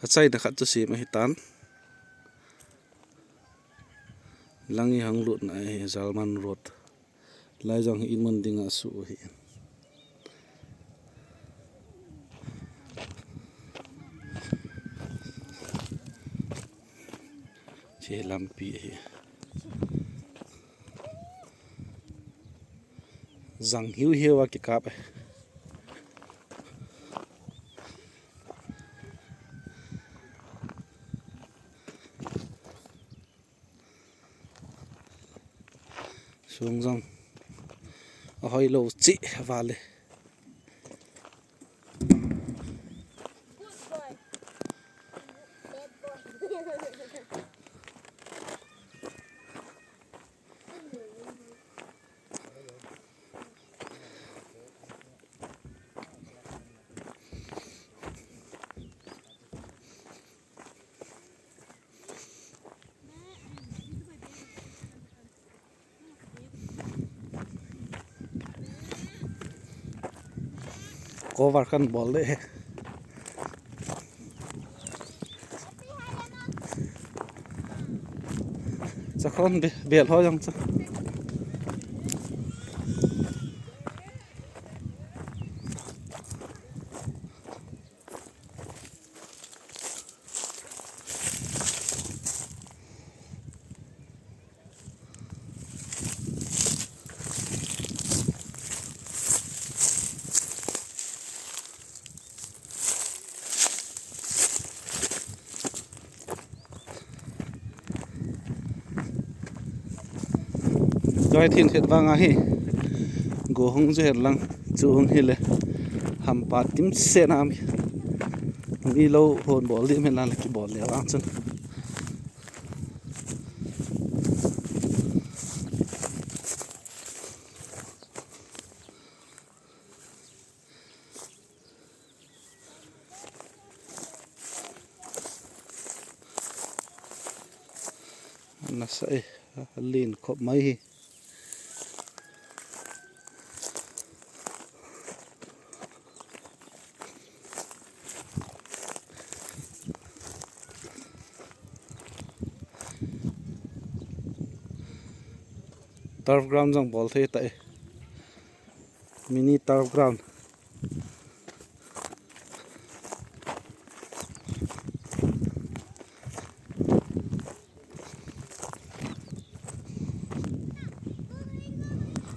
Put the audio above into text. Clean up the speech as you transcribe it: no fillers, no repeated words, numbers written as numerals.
achai na khat tu si ma hitan langi hang lut na Zalman Road lai jong in mon dinga su hi che lampi hi zang hiu hiu wa ki kap xuống dòng hơi lâu chị và lệ có vào khăn bỏ lệ chắc không biệt thôi không chắc rồi thiên thiệt vang à hi go hong je lang chu hong hi le ham pa tim se na mi lo hon bol di men la ki bol le ang chen na sai lin khop mai hi turf ground jong bol the tai mini turf ground